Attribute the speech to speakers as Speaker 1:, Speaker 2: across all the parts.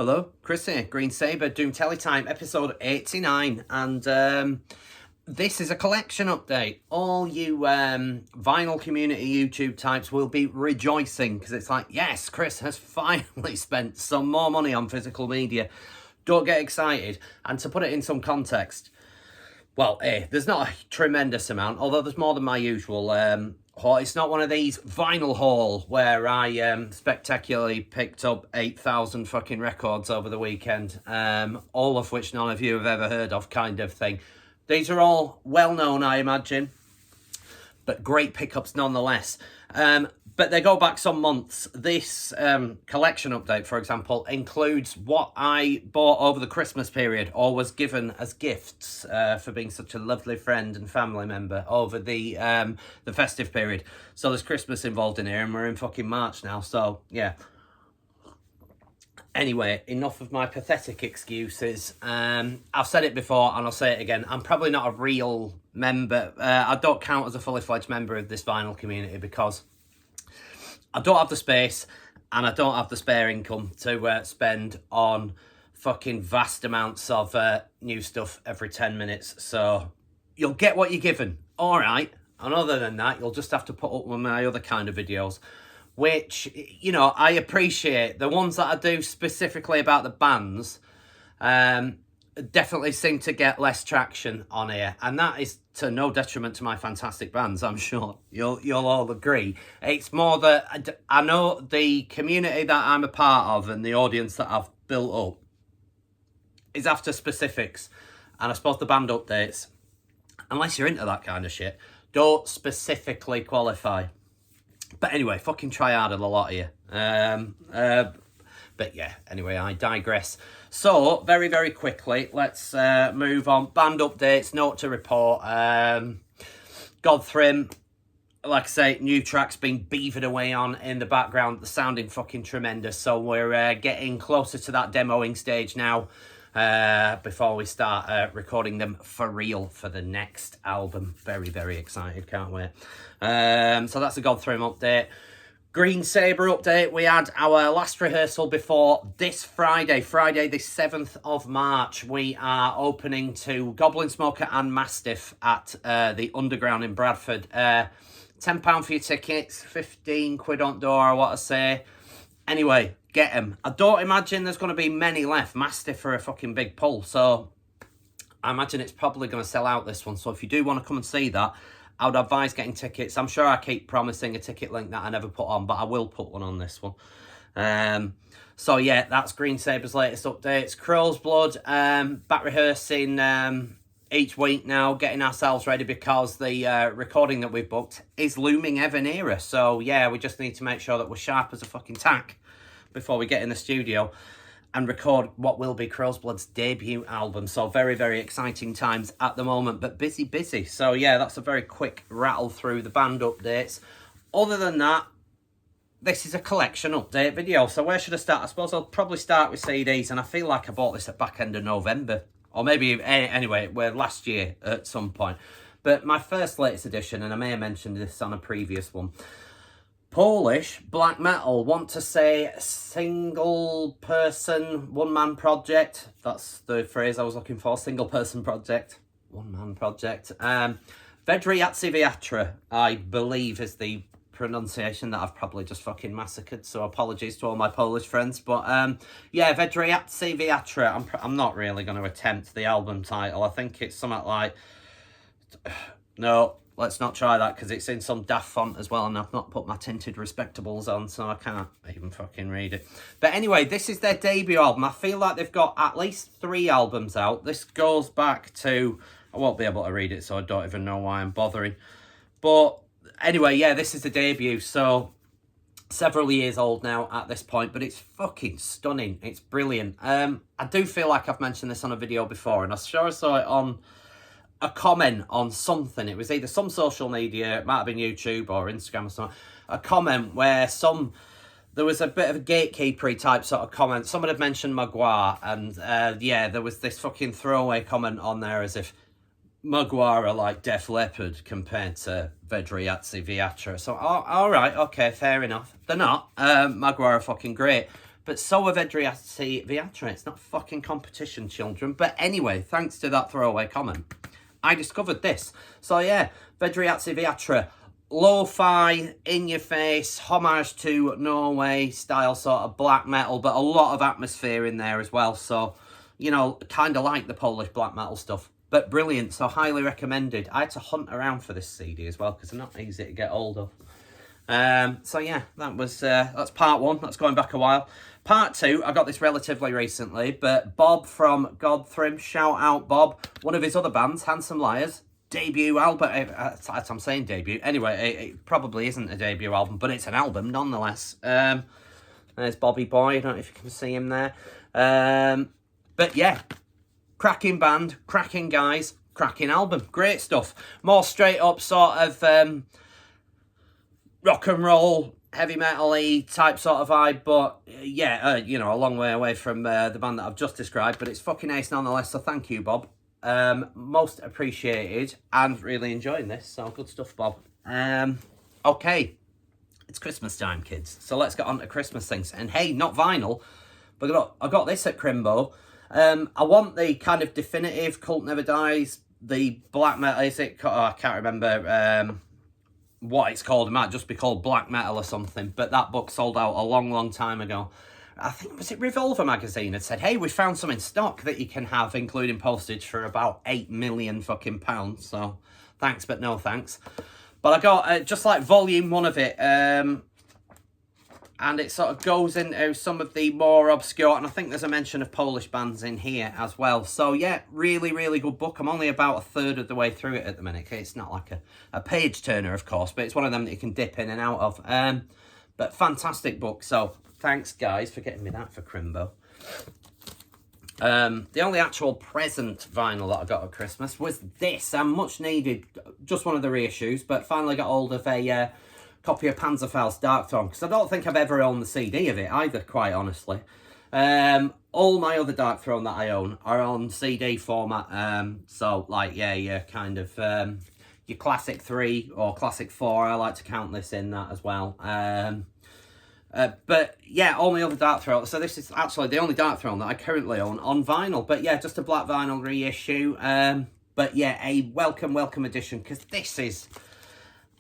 Speaker 1: Hello, Kris here, Green Sabre, doing Telly Time, episode 89, and this is a collection update. All you vinyl community YouTube types will be rejoicing, because it's like, yes, Kris has finally spent some more money on physical media. Don't get excited. And to put it in some context, well, there's not a tremendous amount, although there's more than my usual haul. It's not one of these vinyl haul where I spectacularly picked up 8,000 fucking records over the weekend, all of which none of you have ever heard of, kind of thing. These are all well-known, I imagine, but great pickups nonetheless. But they go back some months. This collection update, for example, includes what I bought over the Christmas period or was given as gifts for being such a lovely friend and family member over the festive period. So there's Christmas involved in here, and we're in fucking March now, so yeah. Anyway, enough of my pathetic excuses. I've said it before and I'll say it again. I'm probably not a real member. I don't count as a fully fledged member of this vinyl community because I don't have the space and I don't have the spare income to spend on fucking vast amounts of new stuff every 10 minutes. So you'll get what you're given. All right. And other than that, you'll just have to put up with my other kind of videos, which, you know, I appreciate. The ones that I do specifically about the bands definitely seem to get less traction on here. And that is to no detriment to my fantastic bands, I'm sure you'll all agree. It's more that I know the community that I'm a part of and the audience that I've built up is after specifics. And I suppose the band updates, unless you're into that kind of shit, don't specifically qualify. But anyway, fucking try harder, a lot of you. But yeah, anyway, I digress. So, very, very quickly, let's move on. Band updates, note to report. GODTHRYMM, like I say, new tracks being beavered away on in the background. They're sounding fucking tremendous. So we're getting closer to that demoing stage now before we start recording them for real for the next album. Very, very excited, can't wait. So that's a GODTHRYMM update. Green Sabre update. We had our last rehearsal before this Friday the 7th of March. We are opening to Goblin Smoker and Mastiff at the Underground in Bradford. £10 for your tickets, 15 quid on door, what I say. Anyway, get them. I don't imagine there's going to be many left. Mastiff are a fucking big pull, so I imagine it's probably going to sell out this one. So if you do want to come and see that, I would advise getting tickets. I'm sure I keep promising a ticket link that I never put on, but I will put one on this one. So yeah, that's Green Sabre's latest updates. CROWSBLOOD, back rehearsing each week now, getting ourselves ready because the recording that we've booked is looming ever nearer. So yeah, we just need to make sure that we're sharp as a fucking tack before we get in the studio and record what will be CROWSBLOOD's debut album. So very, very exciting times at the moment, but busy. So yeah, that's a very quick rattle through the band updates. Other than that, this is a collection update video. So where should I start? I suppose I'll probably start with CDs, and I feel like I bought this at back end of November. Or maybe, anyway, we're last year at some point. But my first latest edition, and I may have mentioned this on a previous one, Polish black metal, want to say single person, one man project. That's the phrase I was looking for, single person project, one man project. Vedriaci Viatra, I believe is the pronunciation that I've probably just fucking massacred, so apologies to all my Polish friends. But yeah, Vedriaci Viatra. I'm not really going to attempt the album title. I think it's something like, no, let's not try that because it's in some daft font as well, and I've not put my tinted respectables on, so I can't even fucking read it. But anyway, this is their debut album. I feel like they've got at least 3 albums out. This goes back to, I won't be able to read it, so I don't even know why I'm bothering. But anyway, yeah, this is the debut, so several years old now at this point, but it's fucking stunning. It's brilliant. I do feel like I've mentioned this on a video before, and I'm sure I saw it on a comment on something. It was either some social media, it might have been YouTube or Instagram or something, a comment where there was a bit of a gatekeepery type sort of comment. Someone had mentioned Magua, and yeah, there was this fucking throwaway comment on there as if Magua are like Def Leppard compared to Vedriaci Viatra. So, all right, okay, fair enough. They're not. Magua are fucking great. but so have Vedriati Viatra. It's not fucking competition, children. But anyway, thanks to that throwaway comment, I discovered this. So yeah, Vedriati Viatra, lo-fi, in-your-face, homage to Norway style sort of black metal, but a lot of atmosphere in there as well. So, you know, kind of like the Polish black metal stuff, but brilliant. So highly recommended. I had to hunt around for this CD as well because they're not easy to get hold of. So yeah, that's part one. That's going back a while. Part two, I got this relatively recently, but Bob from GODTHRYMM, shout out Bob, one of his other bands, Handsome Liars, debut album. I'm saying debut. Anyway, it probably isn't a debut album, but it's an album nonetheless. There's Bobby Boy. I don't know if you can see him there. But yeah, cracking band, cracking guys, cracking album. Great stuff. More straight up sort of rock and roll, heavy metal-y type sort of vibe. But yeah, you know, a long way away from the band that I've just described. But it's fucking ace nonetheless. So thank you, Bob. Most appreciated and really enjoying this. So good stuff, Bob. Okay, it's Christmas time, kids. So let's get on to Christmas things. And hey, not vinyl, but I got this at Crimbo. I want the kind of definitive Cult Never Dies, the black metal, is it? Oh, I can't remember what it's called. It might just be called Black Metal or something, but that book sold out a long, long time ago. I think, was it Revolver magazine had said, hey, we found some in stock that you can have, including postage, for about 8 million fucking pounds. So thanks, but no thanks. But I got just like volume 1 of it, and it sort of goes into some of the more obscure, and I think there's a mention of Polish bands in here as well. So yeah, really, really good book. I'm only about a third of the way through it at the minute. It's not like a page turner, of course, but it's one of them that you can dip in and out of. But fantastic book. So thanks, guys, for getting me that for Crimbo. The only actual present vinyl that I got at Christmas was this. Much needed, just one of the reissues, but finally got hold of a copy of Panzerfaust Darkthrone, because I don't think I've ever owned the CD of it either, quite honestly. All my other Darkthrone that I own are on CD format, so like, yeah, kind of your Classic 3 or Classic 4, I like to count this in that as well. But yeah, all my other Darkthrone, so this is actually the only Darkthrone that I currently own on vinyl, but yeah, just a black vinyl reissue. But yeah, a welcome edition, because this is,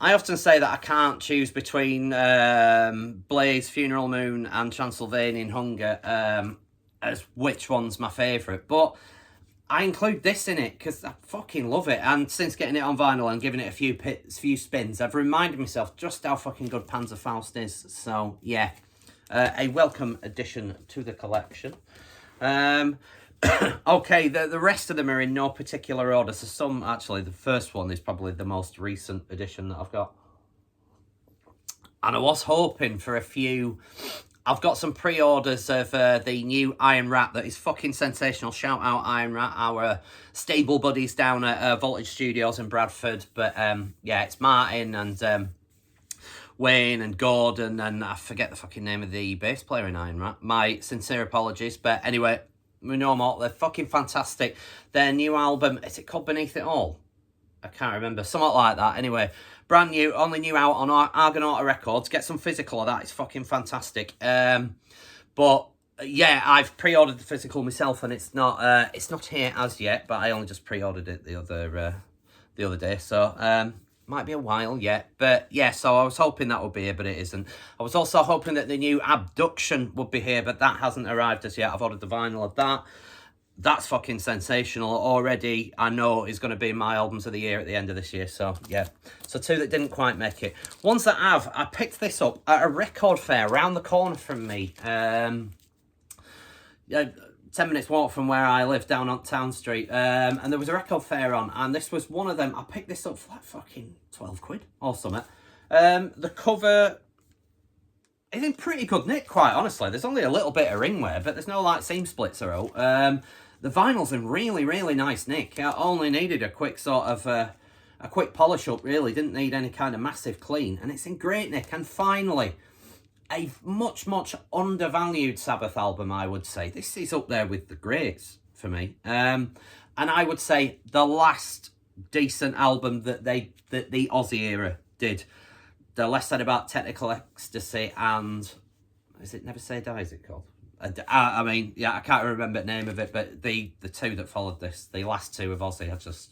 Speaker 1: I often say that I can't choose between Blaze, Funeral Moon and Transylvanian Hunger as which one's my favourite, but I include this in it because I fucking love it. And since getting it on vinyl and giving it a few spins, I've reminded myself just how fucking good Panzerfaust is. So yeah, a welcome addition to the collection. Okay, the rest of them are in no particular order. So some, actually, the first one is probably the most recent edition that I've got. And I was hoping for a few. I've got some pre-orders of the new Iron Rat that is fucking sensational. Shout out Iron Rat, our stable buddies down at Voltage Studios in Bradford. But yeah, it's Martin and Wayne and Gordon, and I forget the fucking name of the bass player in Iron Rat. My sincere apologies. But anyway, we know them all. They're fucking fantastic. Their new album, is it called Beneath It All? I can't remember. Something like that. Anyway, brand new, only new out on Argonauta Records. Get some physical of that. It's fucking fantastic. But yeah, I've pre-ordered the physical myself, and it's not here as yet. But I only just pre-ordered it the other day. So might be a while yet. But yeah, so I was hoping that would be here, but it isn't. I was also hoping that the new Abduction would be here, but that hasn't arrived as yet. I've ordered the vinyl of that. That's fucking sensational already. I know is going to be my albums of the year at the end of this year. So yeah, so 2 that didn't quite make it. Ones that have, I picked this up at a record fair around the corner from me. Yeah, 10 minutes walk from where I live, down on Town Street. And there was a record fair on, and this was one of them. I picked this up for like fucking 12 quid or something. The cover is in pretty good nick, quite honestly. There's only a little bit of ring wear, but there's no like seam splits or out. The vinyl's in really, really nice nick. I only needed a quick sort of a quick polish up, really. Didn't need any kind of massive clean, and it's in great nick. And finally, a much, much undervalued Sabbath album, I would say. This is up there with the greats for me. And I would say the last decent album that the Aussie era did. The less said about Technical Ecstasy and, is it Never Say Die, is it called? I mean, yeah, I can't remember the name of it, but the two that followed this, the last two of Ozzy, I just...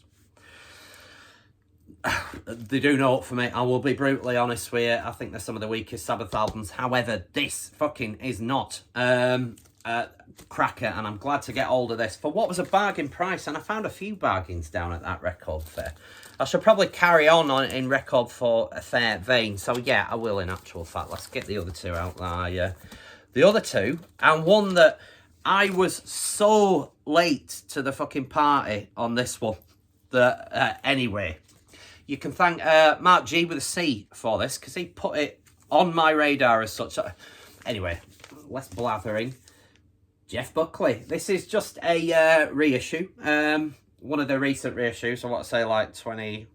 Speaker 1: they do know it for me. I will be brutally honest with you. I think they're some of the weakest Sabbath albums. However, this fucking is not cracker, and I'm glad to get hold of this for what was a bargain price, and I found a few bargains down at that record fair. I should probably carry on in record for a fair vein, so yeah, I will in actual fact. Let's get the other two out there. The other two, and one that I was so late to the fucking party on this one that anyway, you can thank Mark G with a C for this, because he put it on my radar as such. Anyway, less blathering. Jeff Buckley. This is just a reissue. One of the recent reissues. I want to say like 20...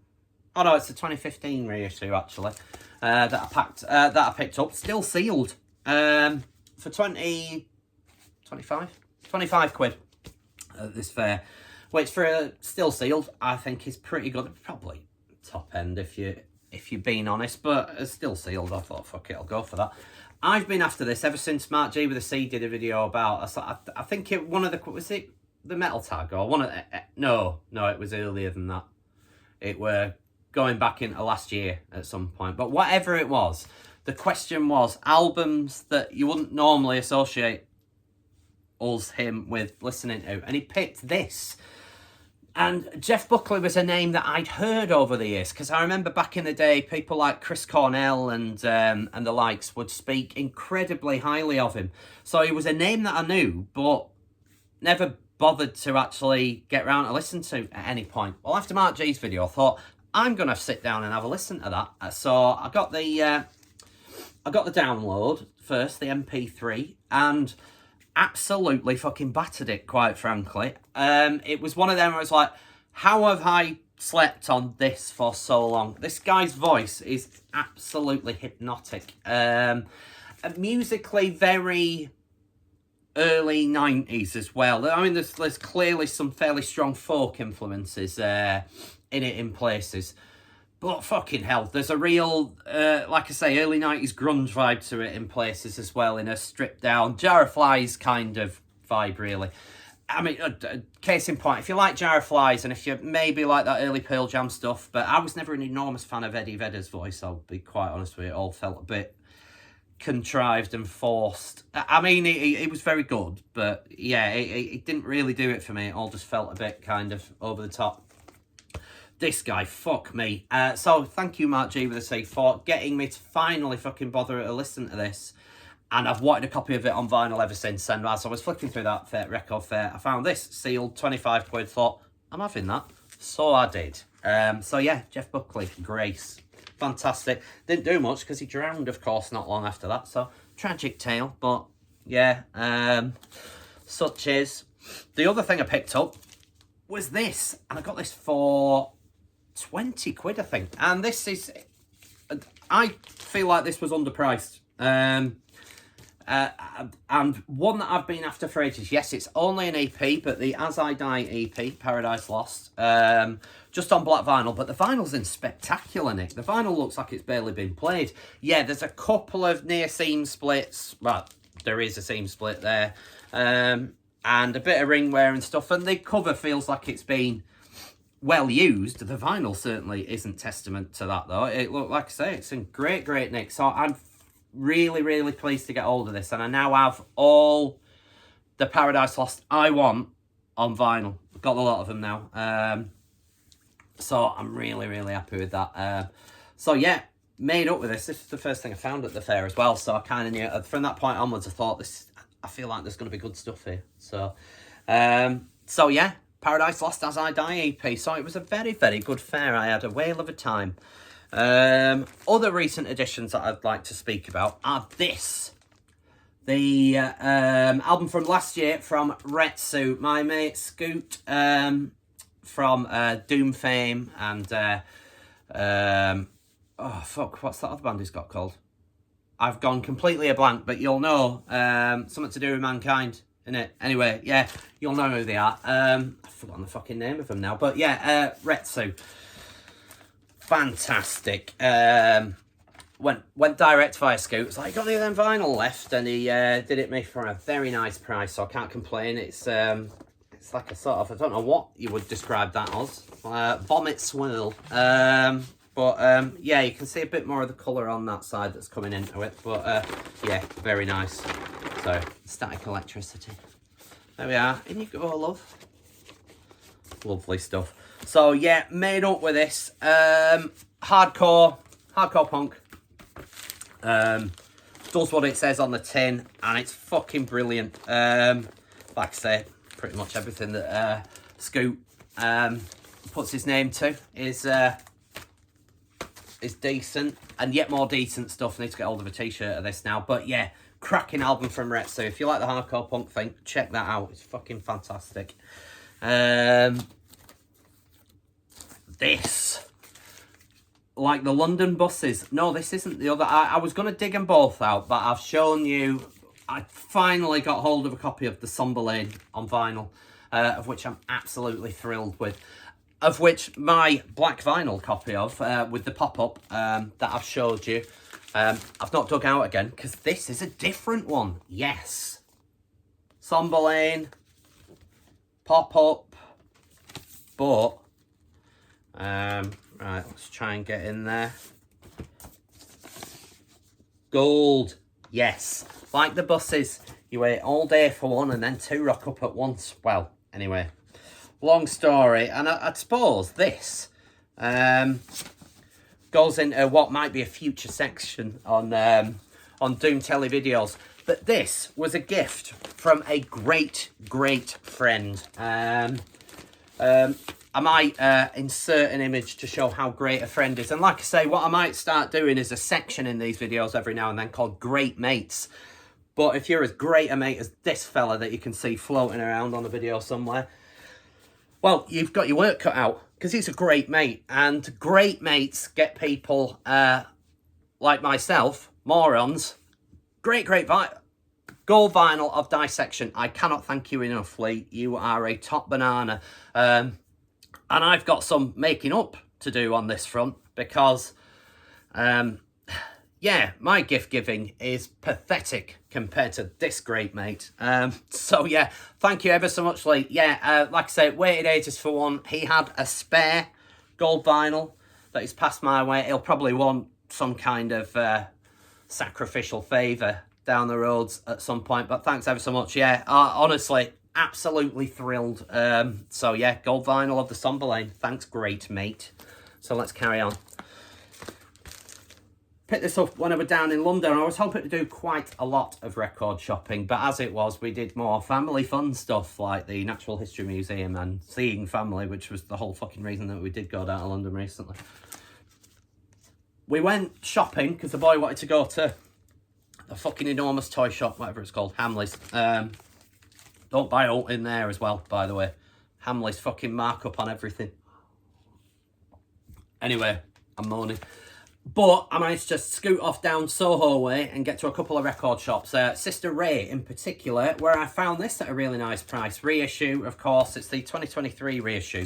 Speaker 1: Oh no, it's the 2015 reissue actually. That I picked up. Still sealed. For 25 quid at this fair. Which for a still sealed, I think is pretty good. Probably top end if you're being honest, but still sealed. I thought, fuck it, I'll go for that. I've been after this ever since Mark G with a C did a video about. I think it was it the Metal Tag or one of no, it was earlier than that. It were going back into last year at some point, but whatever it was, the question was albums that you wouldn't normally associate him with listening to, and he picked this. And Jeff Buckley was a name that I'd heard over the years, because I remember back in the day, people like Chris Cornell and the likes would speak incredibly highly of him. So he was a name that I knew, but never bothered to actually get round to listen to at any point. Well, after Mark G's video, I thought, I'm going to sit down and have a listen to that. So I got the download first, the MP3, and absolutely fucking battered it, quite frankly. It was one of them where I was like, how have I slept on this for so long? This guy's voice is absolutely hypnotic. Musically very early 90s as well. I mean, there's clearly some fairly strong folk influences in it in places. But fucking hell, there's a real, like I say, early 90s grunge vibe to it in places as well, in a stripped down, Jar of Flies kind of vibe, really. I mean, case in point, if you like Jar of Flies, and if you maybe like that early Pearl Jam stuff, but I was never an enormous fan of Eddie Vedder's voice, I'll be quite honest with you. It all felt a bit contrived and forced. I mean, it was very good, but yeah, it didn't really do it for me. It all just felt a bit kind of over the top. This guy, fuck me. So thank you, Mark G with a C, for getting me to finally fucking bother to listen to this. And I've wanted a copy of it on vinyl ever since. And as I was flicking through that record fair, I found this sealed, 25 quid. Thought, I'm having that. So I did. So yeah, Jeff Buckley, Grace. Fantastic. Didn't do much because he drowned, of course, not long after that. So tragic tale. But yeah, such is. The other thing I picked up was this. And I got this for 20 quid, I think. And this is, I feel like this was underpriced. And one that I've been after for ages. Yes, it's only an EP, but the As I Die EP, Paradise Lost, just on black vinyl. But the vinyl's in spectacular, Nick. The vinyl looks like it's barely been played. Yeah, there's a couple of near seam splits. Well, there is a seam split there. And a bit of ring wear and stuff. And the cover feels like it's been well used. The vinyl certainly isn't testament to that, though. It looked, like I say, it's in great nick. So I'm really pleased to get hold of this, and I now have all the Paradise Lost I want on vinyl. I've got a lot of them now. So I'm really happy with that. So yeah, made up with this. This is the first thing I found at the fair as well. So I kind of knew, from that point onwards, I thought I feel like there's going to be good stuff here. So yeah, Paradise Lost As I Die EP. So it was a very good fair. I had a whale of a time. Other recent additions that I'd like to speak about are the album from last year from Retsu, my mate Scoot, from Doom fame, and oh fuck, what's that other band he's got called? I've gone completely a blank, but you'll know. Something to do with Mankind, innit? Anyway, yeah, you'll know who they are. I've forgotten the fucking name of them now, but yeah, Retsu. Fantastic. went direct via Scoot. It's like, got any of them vinyl left? And he did it me for a very nice price, so I can't complain. It's like a sort of, I don't know what you would describe that as, vomit swirl. Yeah, you can see a bit more of the colour on that side that's coming into it. But yeah, very nice. So, static electricity. There we are. In you go, love. Lovely stuff. So yeah, made up with this. Hardcore punk. Does what it says on the tin, and it's fucking brilliant. Like I say, pretty much everything that Scoot puts his name to is decent, and yet more decent stuff. I need to get hold of a t-shirt of this now. But yeah, cracking album from Rhett. So if you like the hardcore punk thing, check that out. It's fucking fantastic. This, like the London buses. No, this isn't the other. I was going to dig them both out, but I've shown you. I finally got hold of a copy of the Somberlane on vinyl, of which I'm absolutely thrilled with. Of which my black vinyl copy of, with the pop-up that I've showed you, I've not dug out again, because this is a different one. Yes. Somberlane, pop-up, but... right, let's try and get in there. Gold. Yes. Like the buses, you wait all day for one and then two rock up at once. Well, anyway, long story. And I suppose this goes into what might be a future section on Doom Telly videos. But this was a gift from a great friend. I might insert an image to show how great a friend is. And like I say, what I might start doing is a section in these videos every now and then called Great Mates. But if you're as great a mate as this fella that you can see floating around on a video somewhere, well, you've got your work cut out, because he's a great mate. And great mates get people like myself, morons, great gold vinyl of Dissection. I cannot thank you enough, Lee. You are a top banana. And I've got some making up to do on this front, because, yeah, my gift giving is pathetic compared to this great mate. So, yeah, thank you ever so much, Lee. Yeah, like I say, waited ages for one. He had a spare gold vinyl that he's passed my way. He'll probably want some kind of sacrificial favour down the roads at some point, but thanks ever so much. Yeah, honestly, absolutely thrilled. So yeah, gold vinyl of the Somberlane. Thanks, great mate. So let's carry on. Picked this up when I was down in London. I was hoping to do quite a lot of record shopping, but as it was, we did more family fun stuff like the Natural History Museum and seeing family, which was the whole fucking reason that we did go down to London recently. We went shopping because the boy wanted to go to the fucking enormous toy shop, whatever it's called, Hamley's. Don't buy out in there as well, by the way. Hamley's fucking markup on everything. Anyway, I'm moaning. But I managed to scoot off down Soho way and get to a couple of record shops. Sister Ray in particular, where I found this at a really nice price. Reissue, of course. It's the 2023 reissue.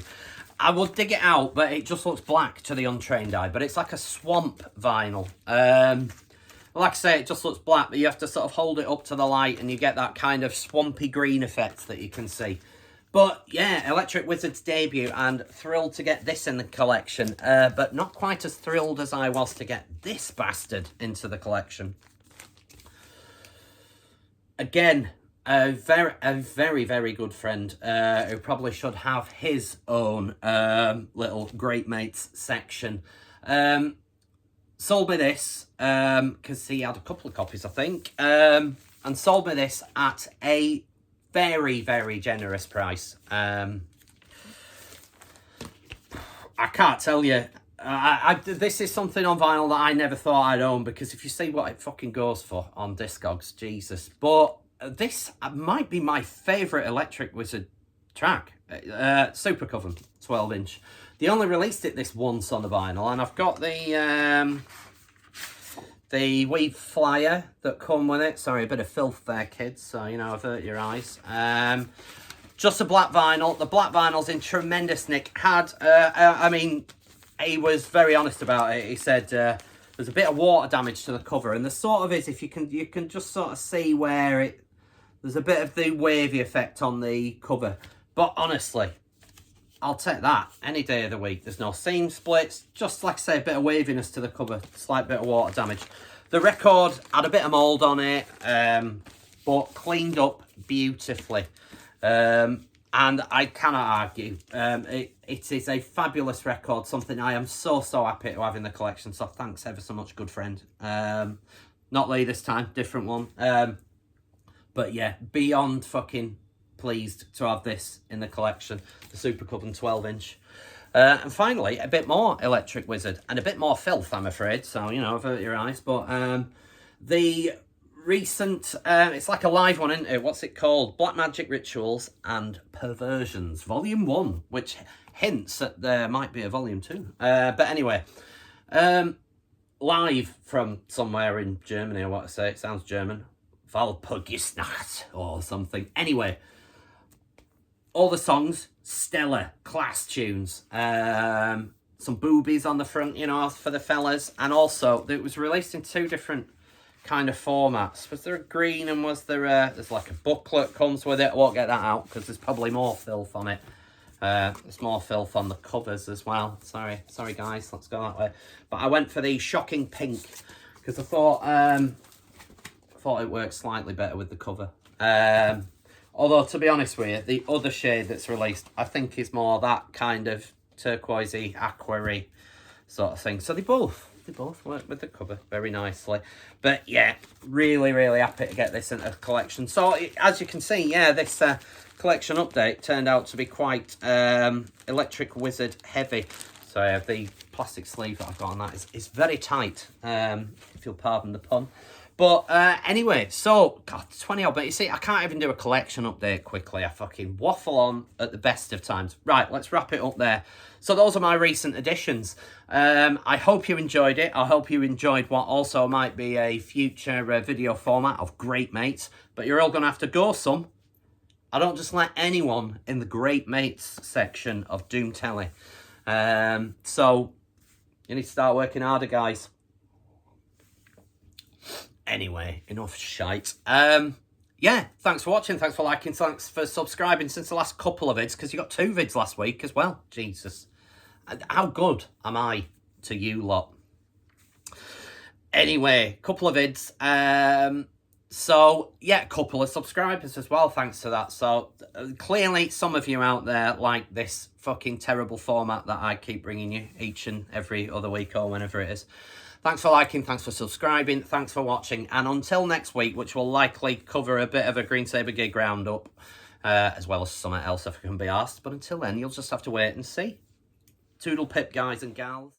Speaker 1: I will dig it out, but it just looks black to the untrained eye. But it's like a swamp vinyl. Like I say, it just looks black, but you have to sort of hold it up to the light and you get that kind of swampy green effect that you can see. But yeah, Electric Wizard's debut, and thrilled to get this in the collection, but not quite as thrilled as I was to get this bastard into the collection. Again, a very good friend who probably should have his own little Great Mates section. Sold me this because he had a couple of copies, I think, and sold me this at a very generous price. I can't tell you. This is something on vinyl that I never thought I'd own, because if you see what it fucking goes for on Discogs, Jesus. But this might be my favourite Electric Wizard track. Super Coven, 12-inch. They only released it this once on the vinyl, and I've got the wee flyer that come with it. Sorry, a bit of filth there, kids, so, you know, avert your eyes. Just a black vinyl. The black vinyl's in tremendous nick. I mean, he was very honest about it. He said, there's a bit of water damage to the cover, and there sort of is, if you can just sort of see where there's a bit of the wavy effect on the cover. But honestly, I'll take that any day of the week. There's no seam splits, just like I say, a bit of waviness to the cover, slight bit of water damage. The record had a bit of mould on it, but cleaned up beautifully. And I cannot argue. It is a fabulous record, something I am so happy to have in the collection. So thanks ever so much, good friend. Not Lee this time, different one. But yeah, beyond fucking pleased to have this in the collection, the Super Coven 12-inch. And finally, a bit more Electric Wizard and a bit more filth, I'm afraid. So, you know, avert your eyes. But the recent, it's like a live one, isn't it? What's it called? Black Magic Rituals and Perversions, Volume 1, which hints that there might be a Volume 2. But anyway, live from somewhere in Germany, or what I say, it sounds German. Walpurgisnacht or something. Anyway, all the songs, stellar, class tunes. Some boobies on the front, you know, for the fellas. And also, it was released in 2 different kind of formats. Was there a green and was there there's like a booklet comes with it. I won't get that out because there's probably more filth on it. There's more filth on the covers as well. Sorry guys, let's go that way. But I went for the shocking pink because I thought it worked slightly better with the cover. Although, to be honest with you, the other shade that's released, I think is more that kind of turquoisey, aqua-y sort of thing. So they both work with the cover very nicely. But yeah, really happy to get this into the collection. So, as you can see, yeah, this collection update turned out to be quite Electric Wizard heavy. So the plastic sleeve that I've got on that is very tight, if you'll pardon the pun. But anyway, so, God, 20 odd, but you see, I can't even do a collection update quickly. I fucking waffle on at the best of times. Right, let's wrap it up there. So those are my recent additions. I hope you enjoyed it. I hope you enjoyed what also might be a future video format of Great Mates. But you're all going to have to go some. I don't just let anyone in the Great Mates section of Doom Telly. So, you need to start working harder, guys. Anyway, enough shite. Yeah, thanks for watching, thanks for liking, thanks for subscribing since the last couple of vids, because you got 2 vids last week as well. Jesus. How good am I to you lot? Anyway, couple of vids. So, yeah, a couple of subscribers as well, thanks to that. So, clearly some of you out there like this fucking terrible format that I keep bringing you each and every other week or whenever it is. Thanks for liking, thanks for subscribing, thanks for watching, and until next week, which will likely cover a bit of a Green Sabre gig roundup, as well as something else if I can be asked, but until then, you'll just have to wait and see. Toodle pip, guys and gals.